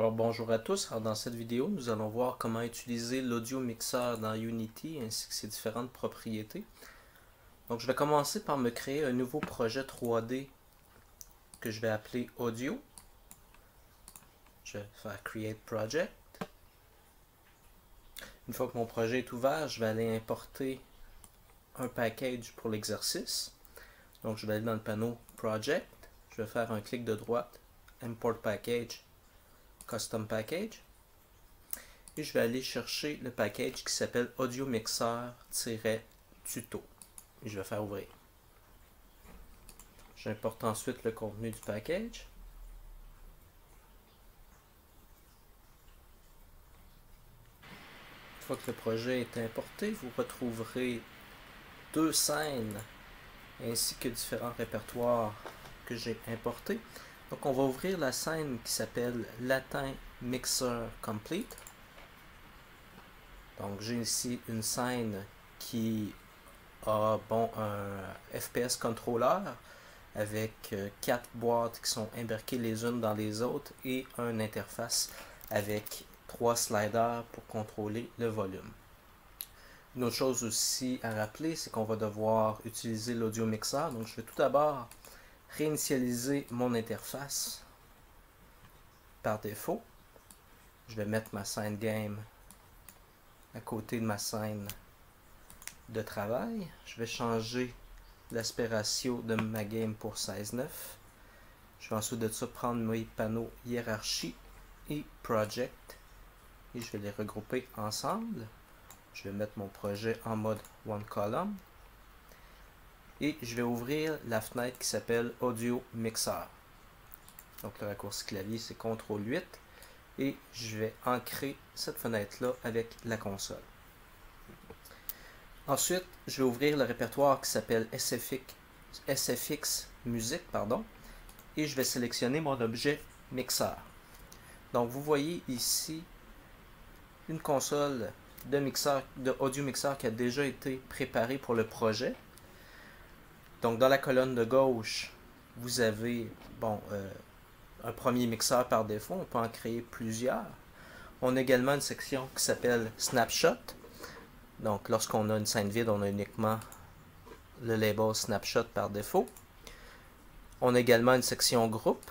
Alors bonjour à tous, alors dans cette vidéo nous allons voir comment utiliser l'audio mixeur dans Unity ainsi que ses différentes propriétés. Donc je vais commencer par me créer un nouveau projet 3D que je vais appeler Audio. Je vais faire Create Project. Une fois que mon projet est ouvert, je vais aller importer un package pour l'exercice. Donc je vais aller dans le panneau Project, je vais faire un clic de droite, Import Package, Custom Package. Et je vais aller chercher le package qui s'appelle Audio Mixer-tuto. Et je vais faire ouvrir. J'importe ensuite le contenu du package. Une fois que le projet est importé, vous retrouverez deux scènes ainsi que différents répertoires que j'ai importés. Donc on va ouvrir la scène qui s'appelle Latin Mixer Complete. Donc j'ai ici une scène qui a un FPS controller avec 4 boîtes qui sont imbriquées les unes dans les autres et une interface avec 3 sliders pour contrôler le volume. Une autre chose aussi à rappeler, c'est qu'on va devoir utiliser l'audio mixeur. Donc je vais tout d'abord réinitialiser mon interface par défaut. Je vais mettre ma scène game à côté de ma scène de travail. Je vais changer l'aspect ratio de ma game pour 16:9. Je vais ensuite de ça prendre mes panneaux hiérarchie et project et je vais les regrouper ensemble. Je vais mettre mon projet en mode one column et je vais ouvrir la fenêtre qui s'appelle Audio Mixer. Donc le raccourci clavier c'est CTRL 8 et je vais ancrer cette fenêtre là avec la console. Ensuite, je vais ouvrir le répertoire qui s'appelle SFX Music, et je vais sélectionner mon objet mixeur. Donc vous voyez ici une console de audio mixeur qui a déjà été préparée pour le projet. Donc dans la colonne de gauche, vous avez un premier mixeur par défaut, on peut en créer plusieurs. On a également une section qui s'appelle Snapshot. Donc lorsqu'on a une scène vide, on a uniquement le label Snapshot par défaut. On a également une section groupe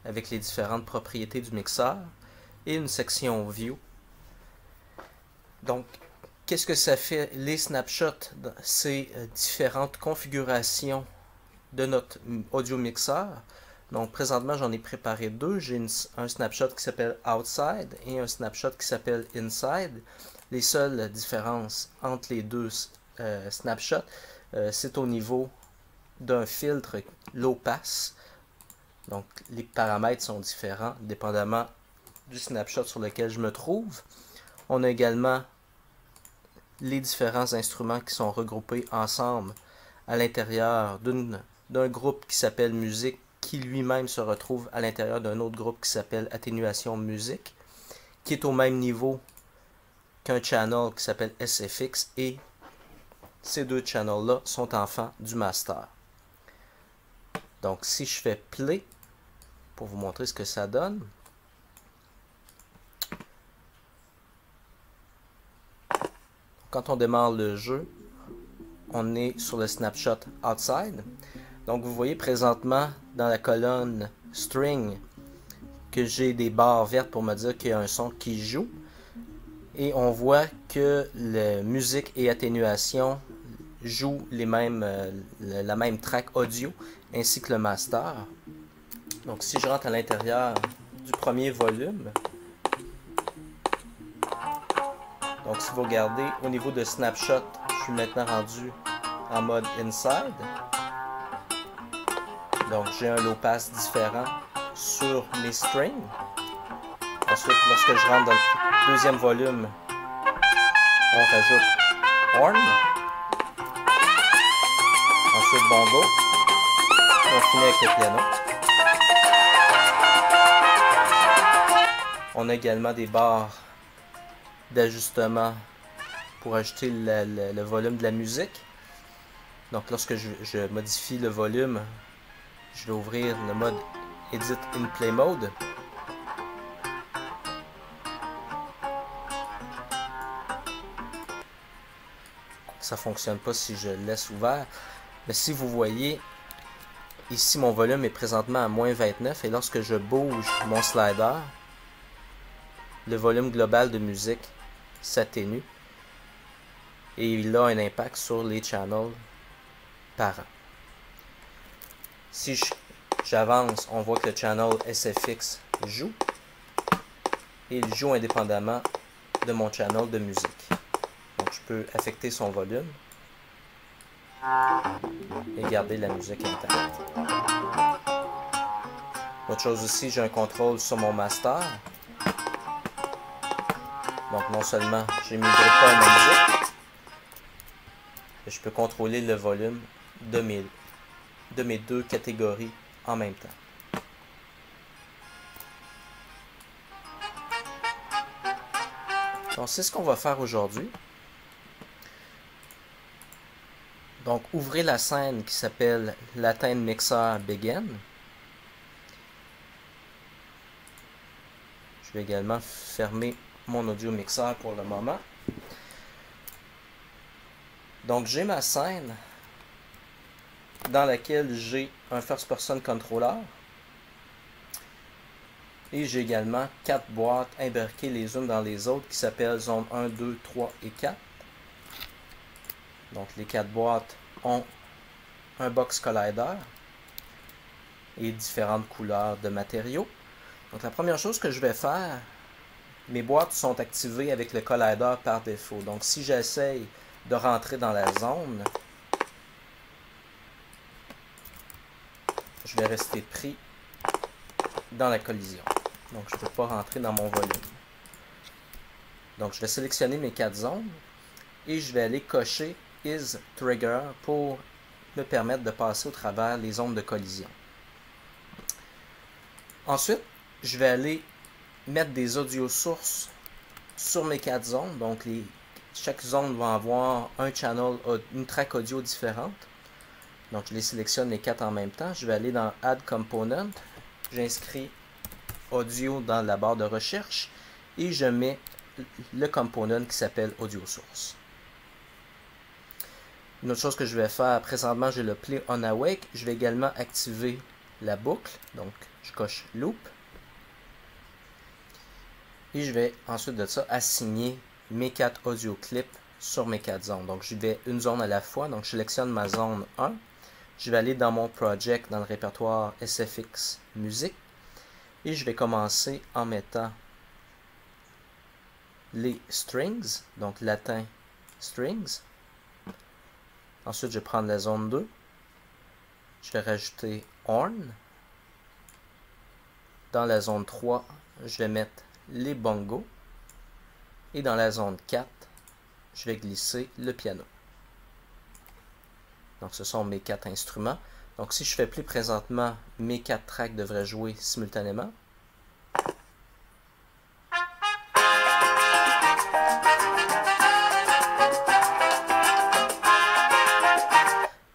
avec les différentes propriétés du mixeur et une section View. Donc qu'est-ce que ça fait? Les snapshots, c'est différentes configurations de notre audio mixeur. Donc présentement j'en ai préparé deux. J'ai un snapshot qui s'appelle Outside et un snapshot qui s'appelle Inside. Les seules différences entre les deux snapshots, c'est au niveau d'un filtre low pass. Donc les paramètres sont différents dépendamment du snapshot sur lequel je me trouve. On a également les différents instruments qui sont regroupés ensemble à l'intérieur d'un groupe qui s'appelle musique, qui lui-même se retrouve à l'intérieur d'un autre groupe qui s'appelle atténuation musique, qui est au même niveau qu'un channel qui s'appelle SFX, et ces deux channels-là sont enfants du master. Donc si je fais play, pour vous montrer ce que ça donne, quand on démarre le jeu, on est sur le snapshot Outside. Donc vous voyez présentement dans la colonne String que j'ai des barres vertes pour me dire qu'il y a un son qui joue. Et on voit que la musique et atténuation jouent la même track audio ainsi que le master. Donc si je rentre à l'intérieur du premier volume, donc si vous regardez au niveau de snapshot, je suis maintenant rendu en mode inside. Donc j'ai un low pass différent sur mes strings. Ensuite, lorsque je rentre dans le deuxième volume, on rajoute horn. Ensuite bongo. On finit avec le piano. On a également des barres d'ajustement pour ajouter le volume de la musique. Donc lorsque je modifie le volume, je vais ouvrir le mode Edit in Play Mode. Ça fonctionne pas si je le laisse ouvert. Mais si vous voyez, ici mon volume est présentement à moins 29 et lorsque je bouge mon slider, le volume global de musique s'atténue et il a un impact sur les channels par an. Si j'avance, on voit que le channel SFX joue et il joue indépendamment de mon channel de musique. Donc je peux affecter son volume et garder la musique intacte. Autre chose aussi, j'ai un contrôle sur mon master. Donc non seulement j'ai mis Drop Point Music, mais je peux contrôler le volume de mes deux catégories en même temps. Donc c'est ce qu'on va faire aujourd'hui. Donc ouvrez la scène qui s'appelle Latin Mixer Begin. Je vais également fermer mon audio mixeur pour le moment. Donc j'ai ma scène dans laquelle j'ai un First Person Controller et j'ai également 4 boîtes imbriquées les unes dans les autres qui s'appellent zone 1, 2, 3 et 4. Donc les 4 boîtes ont un box collider et différentes couleurs de matériaux. Donc la première chose que je vais faire, mes boîtes sont activées avec le collider par défaut. Donc si j'essaye de rentrer dans la zone, je vais rester pris dans la collision. Donc je ne peux pas rentrer dans mon volume. Donc je vais sélectionner mes 4 zones et je vais aller cocher Is Trigger pour me permettre de passer au travers les zones de collision. Ensuite, je vais aller mettre des audio sources sur mes 4 zones. Donc chaque zone va avoir un channel, une track audio différente. Donc je les sélectionne les 4 en même temps. Je vais aller dans Add Component. J'inscris audio dans la barre de recherche et je mets le component qui s'appelle audio source. Une autre chose que je vais faire, présentement j'ai le Play on Awake. Je vais également activer la boucle. Donc je coche Loop. Et je vais ensuite de ça assigner mes 4 audio clips sur mes 4 zones. Donc j'y vais une zone à la fois. Donc je sélectionne ma zone 1. Je vais aller dans mon project, dans le répertoire SFX Musique. Et je vais commencer en mettant les strings, donc latin strings. Ensuite, je vais prendre la zone 2. Je vais rajouter horn. Dans la zone 3, je vais mettre les bongos. Et dans la zone 4, je vais glisser le piano. Donc, ce sont mes 4 instruments. Donc, si je fais play présentement, mes 4 tracks devraient jouer simultanément.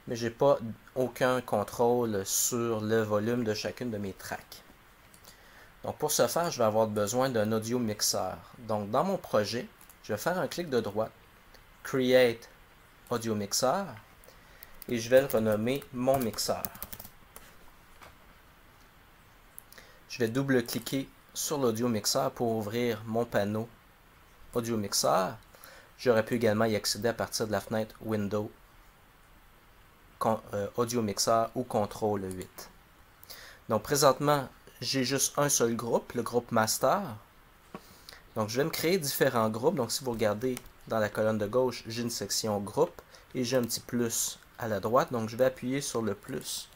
Mais je n'ai pas aucun contrôle sur le volume de chacune de mes tracks. Donc, pour ce faire, je vais avoir besoin d'un audio mixeur. Donc, dans mon projet, je vais faire un clic de droite, Create Audio Mixer, et je vais le renommer mon mixeur. Je vais double-cliquer sur l'audio mixeur pour ouvrir mon panneau audio mixeur. J'aurais pu également y accéder à partir de la fenêtre Windows, audio mixeur ou contrôle 8. Donc présentement, j'ai juste un seul groupe, le groupe master. Donc je vais me créer différents groupes. Donc si vous regardez dans la colonne de gauche, j'ai une section groupe et j'ai un petit plus à la droite. Donc je vais appuyer sur le plus.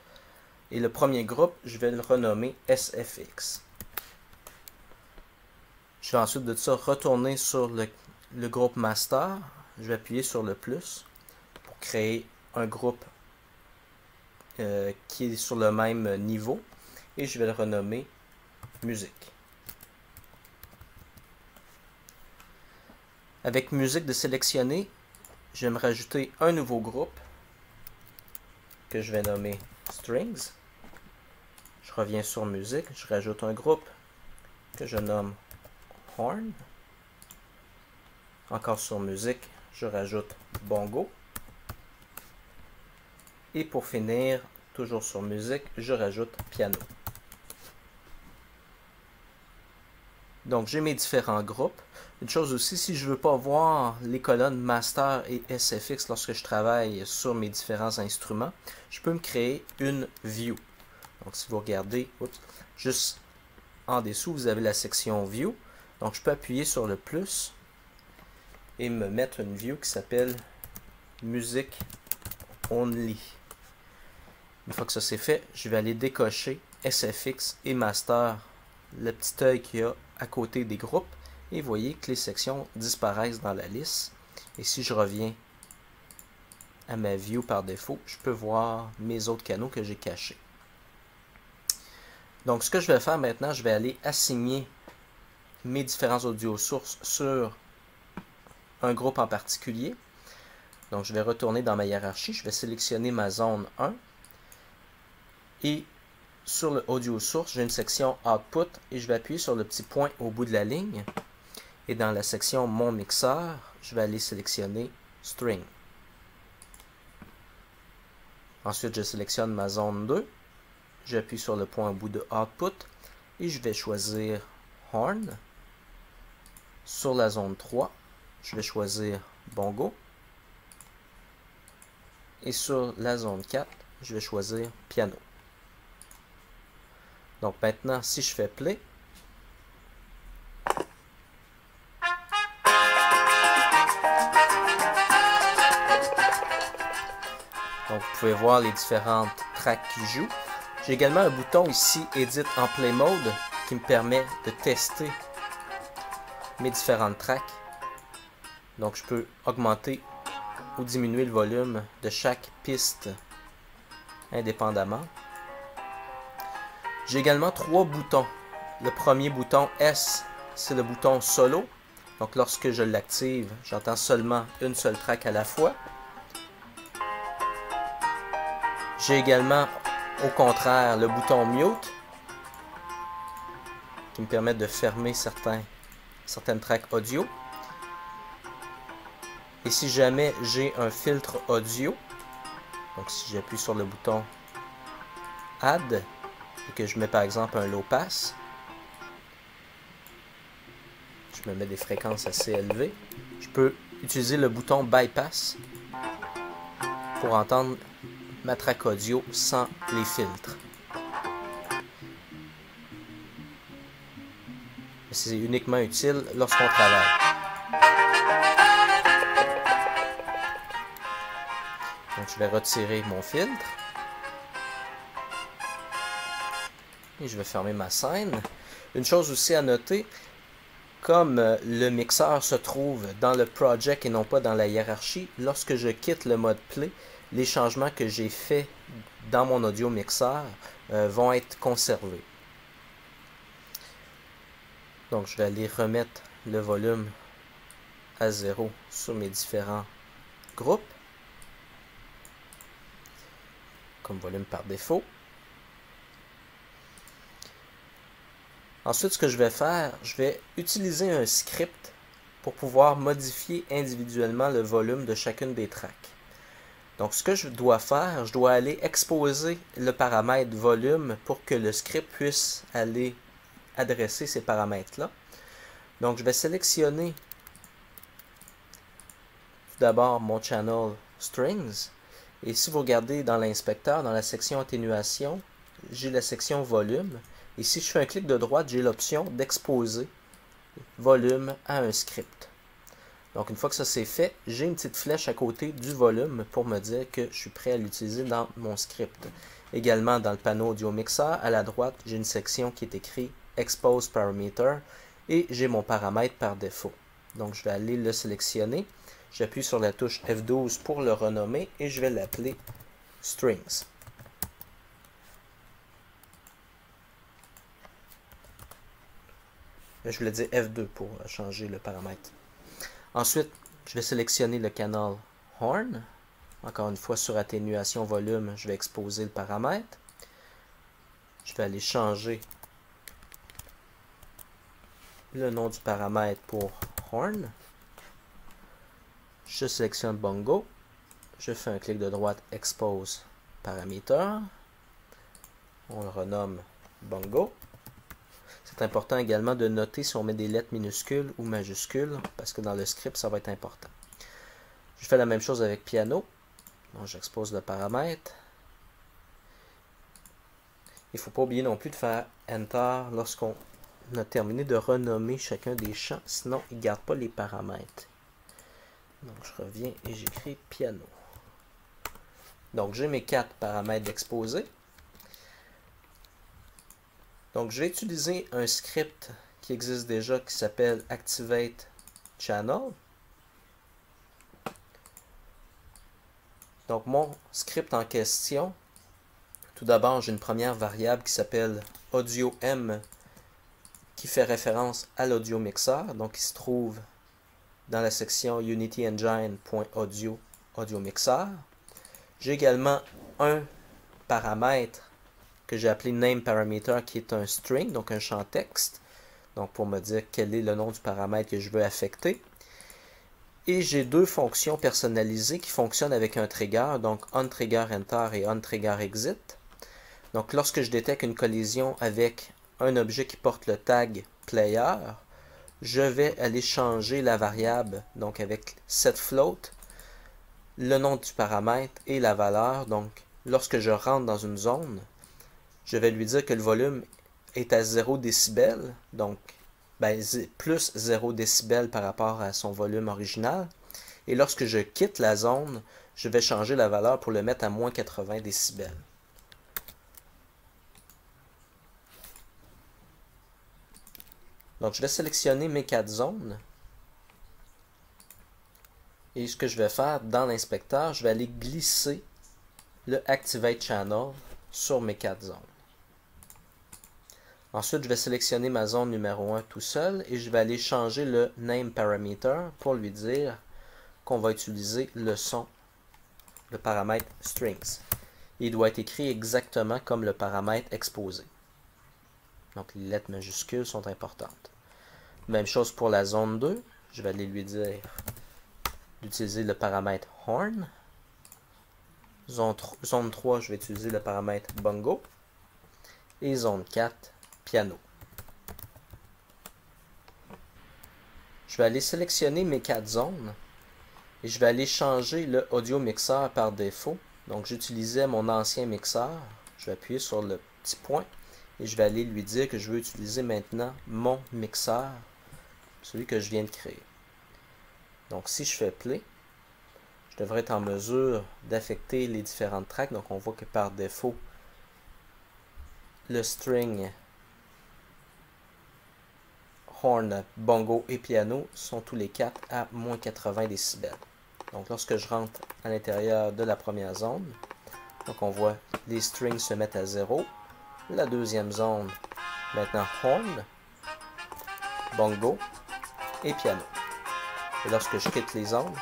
Et le premier groupe, je vais le renommer SFX. Je vais ensuite de ça retourner sur le groupe master. Je vais appuyer sur le plus pour créer un groupe qui est sur le même niveau. Et je vais le renommer musique. Avec musique de sélectionner, je vais me rajouter un nouveau groupe que je vais nommer strings. Je Je reviens sur musique, je rajoute un groupe que je nomme Horn. Encore sur musique, je rajoute bongo. Et pour finir, toujours sur musique, je rajoute piano. Donc j'ai mes différents groupes. Une chose aussi, si je ne veux pas voir les colonnes master et SFX lorsque je travaille sur mes différents instruments, je peux me créer une view. Donc si vous regardez, juste en dessous, vous avez la section view. Donc je peux appuyer sur le plus et me mettre une view qui s'appelle music only. Une fois que ça c'est fait, je vais aller décocher SFX et master, le petit œil qu'il y a à côté des groupes, et vous voyez que les sections disparaissent dans la liste. Et si je reviens à ma view par défaut, je peux voir mes autres canaux que j'ai cachés. Donc ce que je vais faire maintenant, je vais aller assigner mes différents audio sources sur un groupe en particulier. Donc je vais retourner dans ma hiérarchie, je vais sélectionner ma zone 1 et sur le audio source, j'ai une section output et je vais appuyer sur le petit point au bout de la ligne. Et dans la section mon mixeur, je vais aller sélectionner string. Ensuite, je sélectionne ma zone 2. J'appuie sur le point au bout de output et je vais choisir horn. Sur la zone 3, je vais choisir bongo. Et sur la zone 4, je vais choisir piano. Donc maintenant, si je fais play, donc vous pouvez voir les différentes tracks qui jouent. J'ai également un bouton ici, Edit en Play Mode, qui me permet de tester mes différentes tracks. Donc je peux augmenter ou diminuer le volume de chaque piste indépendamment. J'ai également 3 boutons. Le premier bouton S, c'est le bouton solo. Donc lorsque je l'active, j'entends seulement une seule track à la fois. J'ai également, au contraire, le bouton mute, qui me permet de fermer certaines tracks audio. Et si jamais j'ai un filtre audio, donc si j'appuie sur le bouton Add, et que je mets par exemple un low pass, je me mets des fréquences assez élevées, je peux utiliser le bouton bypass pour entendre ma track audio sans les filtres. C'est uniquement utile lorsqu'on travaille. Donc je vais retirer mon filtre. Et je vais fermer ma scène. Une chose aussi à noter, comme le mixeur se trouve dans le project et non pas dans la hiérarchie, lorsque je quitte le mode play, les changements que j'ai faits dans mon audio mixeur vont être conservés. Donc je vais aller remettre le volume à 0 sur mes différents groupes, comme volume par défaut. Ensuite, ce que je vais faire, je vais utiliser un script pour pouvoir modifier individuellement le volume de chacune des tracks. Donc, ce que je dois faire, je dois aller exposer le paramètre volume pour que le script puisse aller adresser ces paramètres-là. Donc, je vais sélectionner tout d'abord mon channel strings. Et si vous regardez dans l'inspecteur, dans la section atténuation, j'ai la section volume. Et si je fais un clic de droite, j'ai l'option d'exposer volume à un script. Donc une fois que ça c'est fait, j'ai une petite flèche à côté du volume pour me dire que je suis prêt à l'utiliser dans mon script. Également dans le panneau audio mixer, à la droite, j'ai une section qui est écrite Expose Parameter et j'ai mon paramètre par défaut. Donc je vais aller le sélectionner. J'appuie sur la touche F12 pour le renommer et je vais l'appeler Strings. Je voulais dire F2 pour changer le paramètre. Ensuite, je vais sélectionner le canal Horn. Encore une fois, sur atténuation volume, je vais exposer le paramètre. Je vais aller changer le nom du paramètre pour horn. Je sélectionne bongo. Je fais un clic de droite expose parameter. On le renomme bongo. C'est important également de noter si on met des lettres minuscules ou majuscules, parce que dans le script, ça va être important. Je fais la même chose avec piano. Donc, j'expose le paramètre. Il ne faut pas oublier non plus de faire Enter lorsqu'on a terminé de renommer chacun des champs, sinon il ne garde pas les paramètres. Donc, je reviens et j'écris piano. Donc, j'ai mes 4 paramètres d'exposé. Donc, je vais utiliser un script qui existe déjà qui s'appelle Activate Channel. Donc, mon script en question, tout d'abord, j'ai une première variable qui s'appelle audio M qui fait référence à l'audio mixeur. Donc, il se trouve dans la section Unity Engine.audio, audio mixeur. J'ai également un paramètre que j'ai appelé NameParameter qui est un string, donc un champ texte. Donc, pour me dire quel est le nom du paramètre que je veux affecter. Et j'ai 2 fonctions personnalisées qui fonctionnent avec un trigger, donc onTriggerEnter et onTriggerExit. Donc, lorsque je détecte une collision avec un objet qui porte le tag player, je vais aller changer la variable, donc avec setFloat, le nom du paramètre et la valeur. Donc, lorsque je rentre dans une zone, je vais lui dire que le volume est à 0 décibel, donc plus 0 décibel par rapport à son volume original. Et lorsque je quitte la zone, je vais changer la valeur pour le mettre à moins 80 décibels. Donc, je vais sélectionner mes 4 zones. Et ce que je vais faire dans l'inspecteur, je vais aller glisser le Activate Channel sur mes 4 zones. Ensuite, je vais sélectionner ma zone numéro 1 tout seul et je vais aller changer le Name Parameter pour lui dire qu'on va utiliser le son, le paramètre Strings. Il doit être écrit exactement comme le paramètre exposé. Donc, les lettres majuscules sont importantes. Même chose pour la zone 2. Je vais aller lui dire d'utiliser le paramètre horn. Zone 3, je vais utiliser le paramètre bongo. Et zone 4, piano. Je vais aller sélectionner mes 4 zones et je vais aller changer le audio mixeur par défaut. Donc, j'utilisais mon ancien mixeur. Je vais appuyer sur le petit point et je vais aller lui dire que je veux utiliser maintenant mon mixeur, celui que je viens de créer. Donc, si je fais play, je devrais être en mesure d'affecter les différentes tracks. Donc, on voit que par défaut, le string, horn, bongo et piano sont tous les 4 à moins 80 décibels. Donc, lorsque je rentre à l'intérieur de la première zone, donc on voit les strings se mettent à 0. La deuxième zone, maintenant horn, bongo et piano. Et lorsque je quitte les zones,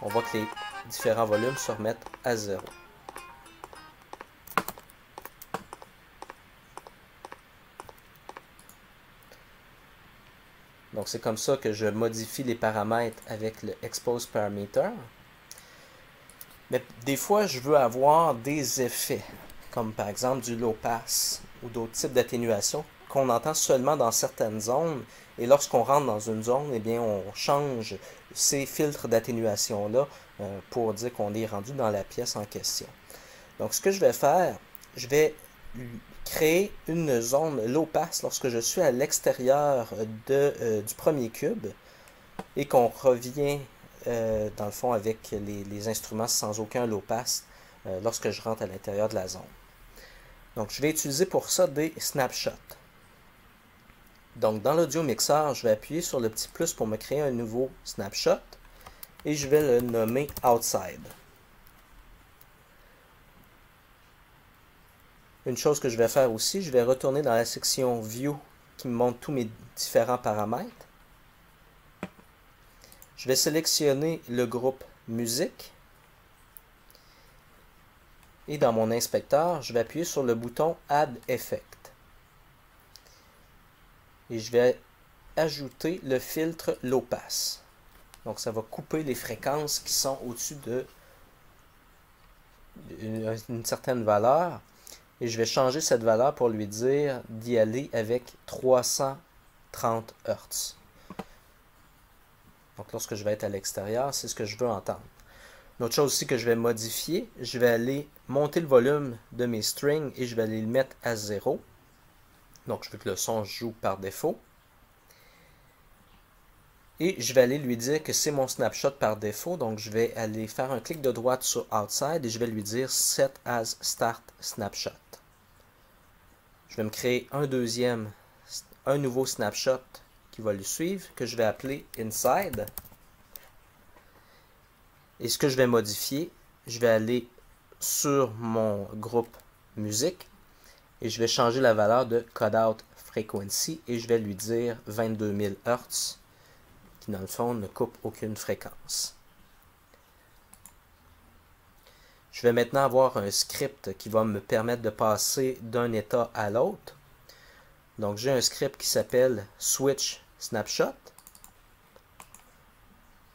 on voit que les différents volumes se remettent à 0. Donc, c'est comme ça que je modifie les paramètres avec le Expose Parameter. Mais des fois, je veux avoir des effets, comme par exemple du low pass ou d'autres types d'atténuation qu'on entend seulement dans certaines zones. Et lorsqu'on rentre dans une zone, eh bien, on change ces filtres d'atténuation-là pour dire qu'on est rendu dans la pièce en question. Donc, ce que je vais faire, je vais créer une zone low pass lorsque je suis à l'extérieur du premier cube et qu'on revient dans le fond avec les instruments sans aucun low pass lorsque je rentre à l'intérieur de la zone. Donc, je vais utiliser pour ça des snapshots. Donc, dans l'audio mixeur, je vais appuyer sur le petit plus pour me créer un nouveau snapshot et je vais le nommer Outside. Une chose que je vais faire aussi, je vais retourner dans la section View qui me montre tous mes différents paramètres. Je vais sélectionner le groupe Musique. Et dans mon inspecteur, je vais appuyer sur le bouton Add Effect. et je vais ajouter le filtre Low Pass. Donc ça va couper les fréquences qui sont au-dessus de une certaine valeur. Et je vais changer cette valeur pour lui dire d'y aller avec 330 Hz. Donc lorsque je vais être à l'extérieur, c'est ce que je veux entendre. Une autre chose aussi que je vais modifier, je vais aller monter le volume de mes strings et je vais aller le mettre à 0. Donc je veux que le son joue par défaut. Et je vais aller lui dire que c'est mon snapshot par défaut. Donc je vais aller faire un clic de droite sur Outside et je vais lui dire Set as Start Snapshot. Je vais me créer un nouveau snapshot qui va le suivre, que je vais appeler Inside. Et ce que je vais modifier, je vais aller sur mon groupe musique et je vais changer la valeur de Cutout Frequency et je vais lui dire 22 000 Hz, qui dans le fond ne coupe aucune fréquence. Je vais maintenant avoir un script qui va me permettre de passer d'un état à l'autre. Donc j'ai un script qui s'appelle Switch Snapshot.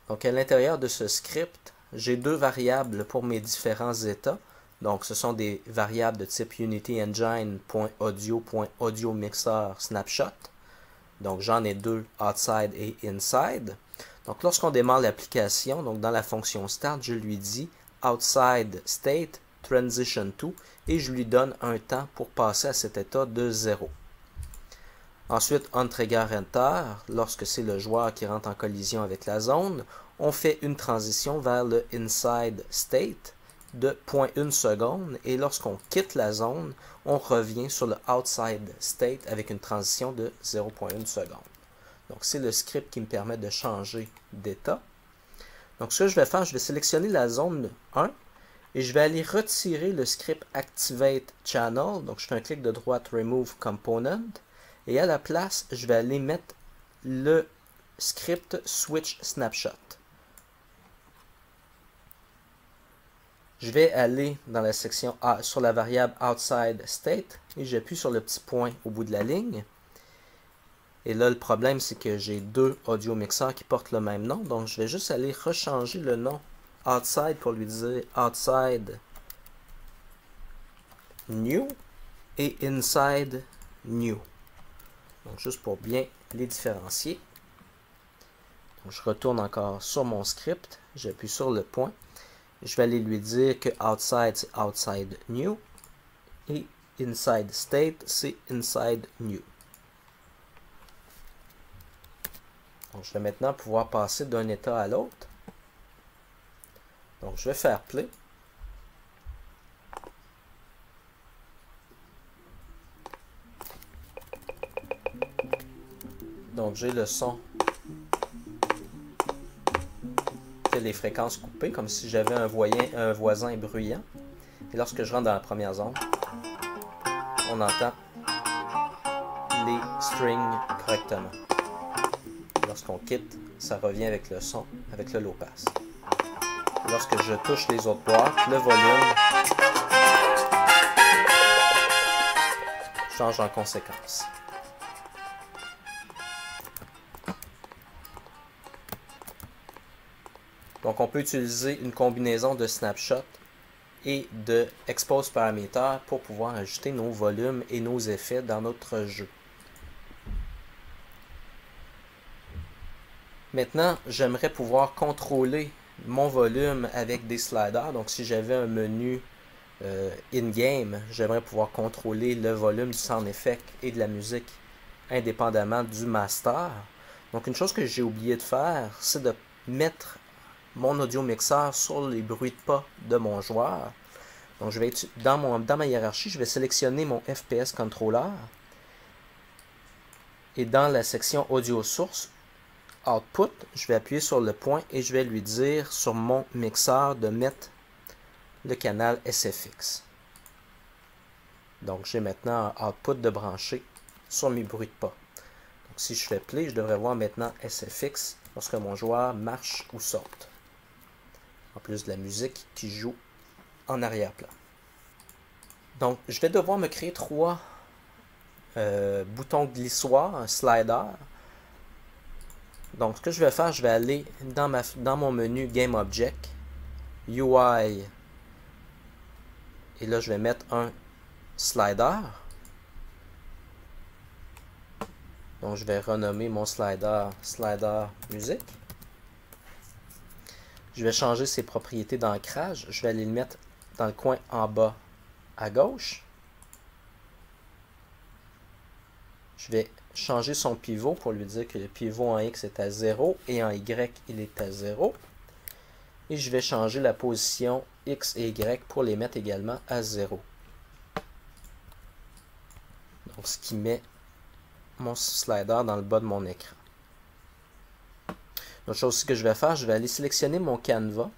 Donc à l'intérieur de ce script, j'ai deux variables pour mes différents états. Donc ce sont des variables de type UnityEngine.audio.audioMixer Snapshot. Donc j'en ai deux, Outside et Inside. Donc lorsqu'on démarre l'application, donc dans la fonction Start, je lui dis Outside State Transition to et je lui donne un temps pour passer à cet état de 0. Ensuite, on trigger Enter, lorsque c'est le joueur qui rentre en collision avec la zone, on fait une transition vers le Inside State de 0.1 seconde et lorsqu'on quitte la zone, on revient sur le Outside State avec une transition de 0.1 seconde. Donc c'est le script qui me permet de changer d'état. Donc ce que je vais faire, je vais sélectionner la zone 1 et je vais aller retirer le script Activate Channel. Donc je fais un clic de droite Remove Component. Et à la place, je vais aller mettre le script Switch Snapshot. Je vais aller dans la section A sur la variable Outside State et j'appuie sur le petit point au bout de la ligne. Et là, le problème, c'est que j'ai deux audio mixeurs qui portent le même nom. Donc, je vais juste aller rechanger le nom Outside pour lui dire Outside New et Inside New. Donc, juste pour bien les différencier. Donc, je retourne encore sur mon script. J'appuie sur le point. Je vais aller lui dire que Outside, c'est Outside New. Et Inside State, c'est Inside New. Donc, je vais maintenant pouvoir passer d'un état à l'autre. Donc, je vais faire play. Donc, j'ai le son. Les fréquences coupées, comme si j'avais un voisin bruyant. Et lorsque je rentre dans la première zone, on entend les strings correctement. Lorsqu'on quitte, ça revient avec le son, avec le low pass. Lorsque je touche les autres boîtes, le volume change en conséquence. Donc, on peut utiliser une combinaison de snapshot et de expose parameter pour pouvoir ajouter nos volumes et nos effets dans notre jeu. Maintenant, j'aimerais pouvoir contrôler mon volume avec des sliders. Donc, si j'avais un menu in-game, j'aimerais pouvoir contrôler le volume du sound effect et de la musique indépendamment du master. Donc, une chose que j'ai oublié de faire, c'est de mettre mon audio mixeur sur les bruits de pas de mon joueur. Donc, je vais dans ma hiérarchie, je vais sélectionner mon FPS controller. Et dans la section audio source, output, je vais appuyer sur le point et je vais lui dire sur mon mixeur de mettre le canal SFX. Donc, j'ai maintenant un output de brancher sur mes bruits de pas. Donc, si je fais play, je devrais voir maintenant SFX lorsque mon joueur marche ou saute. En plus de la musique qui joue en arrière-plan. Donc, je vais devoir me créer trois bouton glissoire, un slider. Donc ce que je vais faire, je vais aller dans mon menu Game Object, UI, et là je vais mettre un slider. Donc je vais renommer mon slider musique. Je vais changer ses propriétés d'ancrage. Je vais aller le mettre dans le coin en bas à gauche. Je vais changer son pivot pour lui dire que le pivot en X est à 0 et en Y il est à 0. Et je vais changer la position X et Y pour les mettre également à 0. Donc ce qui met mon slider dans le bas de mon écran. L'autre chose aussi que je vais faire, je vais aller sélectionner mon canevas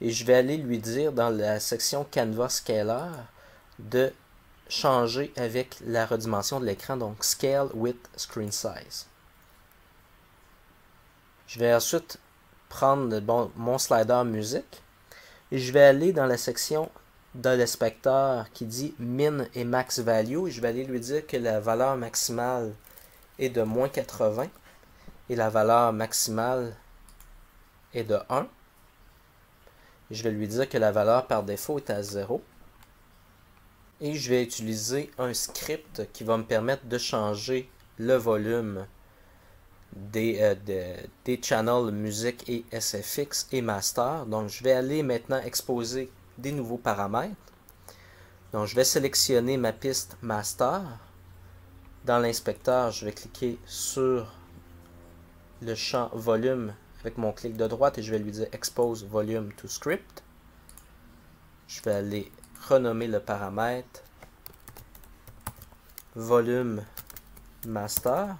et je vais aller lui dire dans la section Canvas Scaler de changer avec la redimension de l'écran, donc Scale with Screen Size. Je vais ensuite prendre mon slider musique et je vais aller dans la section de l'inspecteur qui dit Min et Max Value et je vais aller lui dire que la valeur maximale est de moins 80 et la valeur maximale est de 1. Et je vais lui dire que la valeur par défaut est à 0. Et je vais utiliser un script qui va me permettre de changer le volume des channels musique et SFX et master. Donc je vais aller maintenant exposer des nouveaux paramètres. Donc je vais sélectionner ma piste master. Dans l'inspecteur, je vais cliquer sur le champ volume avec mon clic de droite et je vais lui dire Expose Volume to Script. Je vais aller renommer le paramètre Volume Master.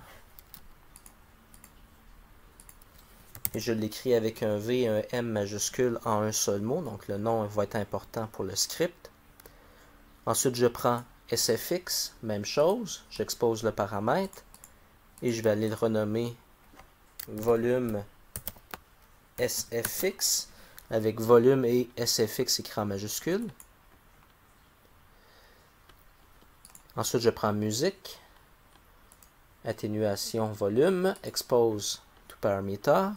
Et je l'écris avec un V et un M majuscule en un seul mot. Donc le nom va être important pour le script. Ensuite, je prends SFX, même chose. J'expose le paramètre. Et je vais aller le renommer Volume SFX avec volume et SFX écrit en majuscule. Ensuite, je prends musique, atténuation volume, expose to parameter.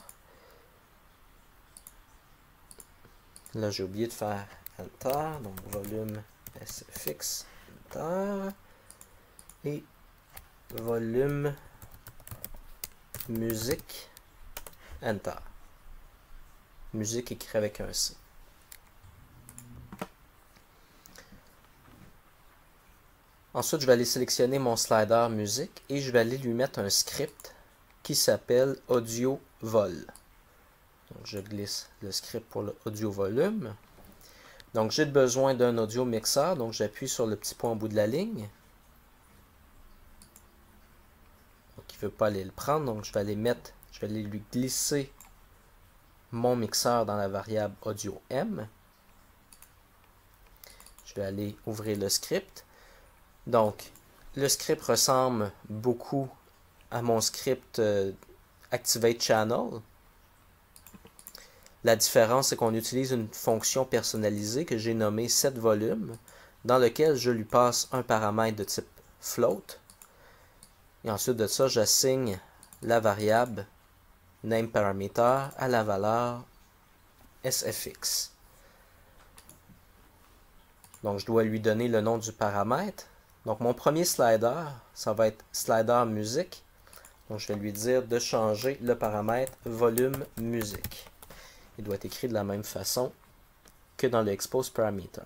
Là, j'ai oublié de faire Enter, donc volume SFX, Enter. Et volume musique, Enter. Musique écrit avec un C. Ensuite, je vais aller sélectionner mon slider musique et je vais aller lui mettre un script qui s'appelle Audio Vol. Donc, je glisse le script pour le audio volume. Donc, j'ai besoin d'un audio mixeur, donc j'appuie sur le petit point au bout de la ligne. Donc, il ne veut pas aller le prendre, donc je vais aller lui glisser mon mixeur dans la variable audio M. Je vais aller ouvrir le script. Donc, le script ressemble beaucoup à mon script Activate Channel. La différence, c'est qu'on utilise une fonction personnalisée que j'ai nommée setVolume, dans lequel je lui passe un paramètre de type float. Et ensuite de ça, j'assigne la variable nameParameter à la valeur SFX. Donc, je dois lui donner le nom du paramètre. Donc, mon premier slider, ça va être slider musique. Donc, je vais lui dire de changer le paramètre volume musique. Il doit être écrit de la même façon que dans le expose parameter.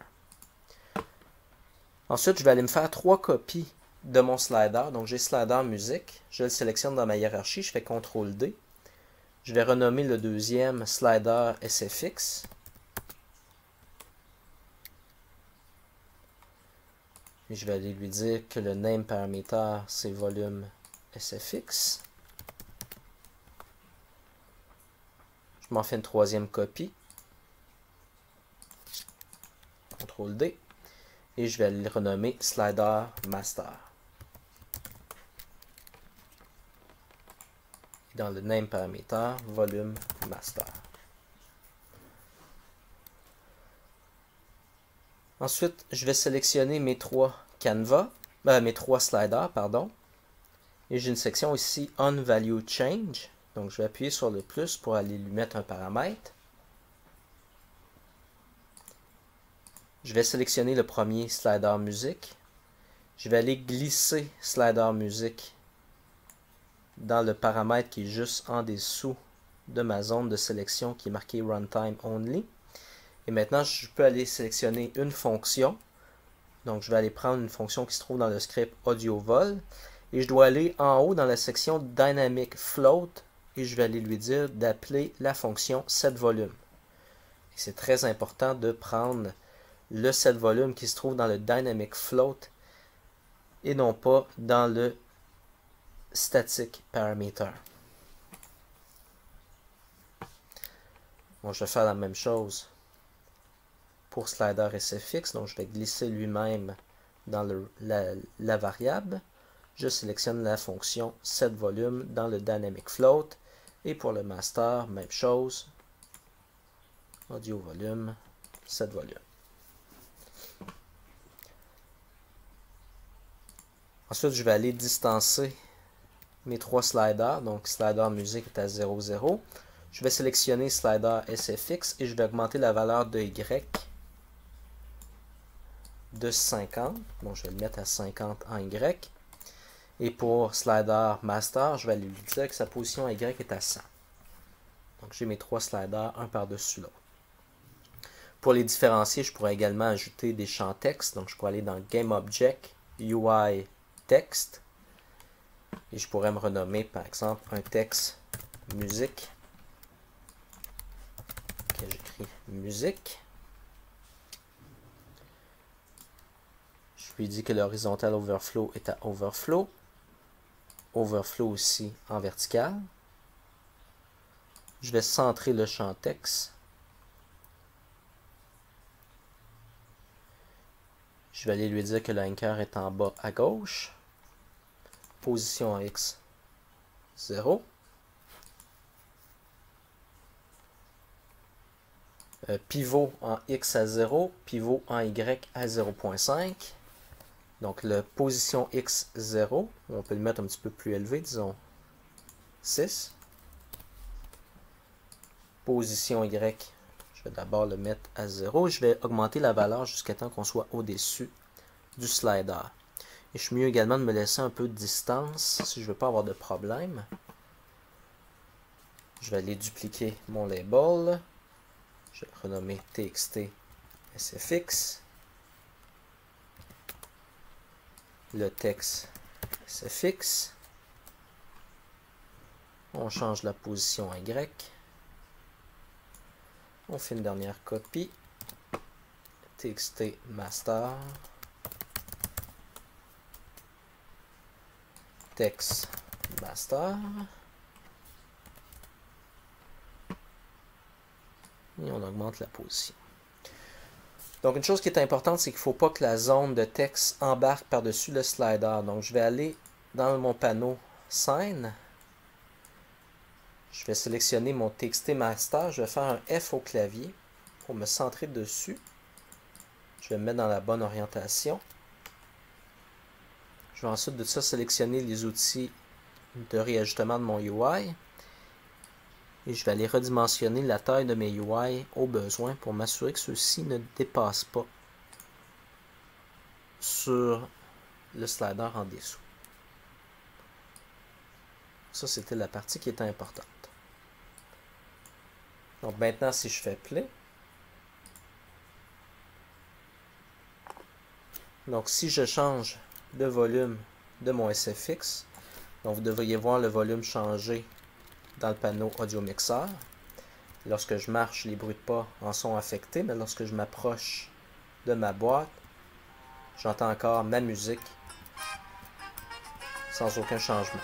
Ensuite, je vais aller me faire 3 copies de mon slider. Donc, j'ai slider musique. Je le sélectionne dans ma hiérarchie. Je fais CTRL D. Je vais renommer le deuxième slider SFX. Et je vais aller lui dire que le name parameter, c'est volume SFX. Je m'en fais une troisième copie. CTRL D. Et je vais aller le renommer slider master. Dans le name parameter, volume master. Ensuite, je vais sélectionner mes 3 canevas. mes 3 sliders, pardon. Et j'ai une section ici On Value Change. Donc je vais appuyer sur le plus pour aller lui mettre un paramètre. Je vais sélectionner le premier slider musique. Je vais aller glisser slider musique dans le paramètre qui est juste en dessous de ma zone de sélection qui est marquée Runtime Only. Et maintenant, je peux aller sélectionner une fonction. Donc, je vais aller prendre une fonction qui se trouve dans le script audio vol. Et je dois aller en haut dans la section Dynamic Float. Et je vais aller lui dire d'appeler la fonction setVolume. C'est très important de prendre le setVolume qui se trouve dans le Dynamic Float et non pas dans le Static Parameter. Bon, je vais faire la même chose pour slider SFX, donc je vais glisser lui-même dans la variable. Je sélectionne la fonction setVolume dans le Dynamic Float. Et pour le master, même chose. Audio volume, setVolume. Ensuite, je vais aller distancer mes 3 sliders. Donc, slider musique est à 0, 0. Je vais sélectionner slider SFX et je vais augmenter la valeur de Y de 50. Donc, je vais le mettre à 50 en Y. Et pour slider master, je vais lui dire que sa position Y est à 100. Donc, j'ai mes 3 sliders, un par-dessus l'autre. Pour les différencier, je pourrais également ajouter des champs texte. Donc, je pourrais aller dans GameObject, UI, Text. Et je pourrais me renommer, par exemple, un texte musique. Ok, j'écris musique. Je lui dis que l'horizontal overflow est à overflow. Overflow aussi en vertical. Je vais centrer le champ texte. Je vais aller lui dire que l'anchor est en bas à gauche. Position en X 0. Pivot en X à 0, pivot en Y à 0.5. Donc la position X 0, on peut le mettre un petit peu plus élevé, disons 6. Position Y, je vais d'abord le mettre à 0. Je vais augmenter la valeur jusqu'à temps qu'on soit au-dessus du slider. Et je suis mieux également de me laisser un peu de distance si je ne veux pas avoir de problème. Je vais aller dupliquer mon label. Je vais le renommer TXT SFX. Le texte SFX. On change la position Y. On fait une dernière copie. TXT master. Text master. Et on augmente la position. Donc une chose qui est importante, c'est qu'il ne faut pas que la zone de texte embarque par-dessus le slider. Donc je vais aller dans mon panneau Scène. Je vais sélectionner mon TXT master. Je vais faire un F au clavier pour me centrer dessus. Je vais me mettre dans la bonne orientation. Je vais ensuite de ça sélectionner les outils de réajustement de mon UI. Et je vais aller redimensionner la taille de mes UI au besoin pour m'assurer que ceux-ci ne dépassent pas sur le slider en dessous. Ça, c'était la partie qui était importante. Donc maintenant, si je fais play, donc si je change le volume de mon SFX, donc vous devriez voir le volume changer dans le panneau Audio Mixer. Lorsque je marche, les bruits de pas en sont affectés, mais lorsque je m'approche de ma boîte, j'entends encore ma musique sans aucun changement.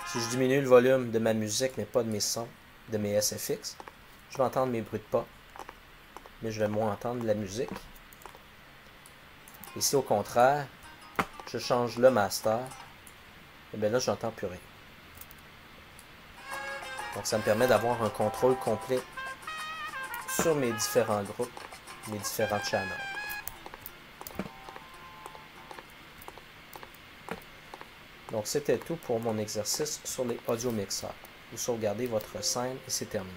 Si je diminue le volume de ma musique, mais pas de mes sons, de mes SFX, je vais entendre mes bruits de pas, mais je vais moins entendre la musique. Et si au contraire, je change le master, et bien là, je n'entends plus rien. Donc ça me permet d'avoir un contrôle complet sur mes différents groupes, mes différents channels. Donc c'était tout pour mon exercice sur les audio mixeurs. Vous sauvegardez votre scène et c'est terminé.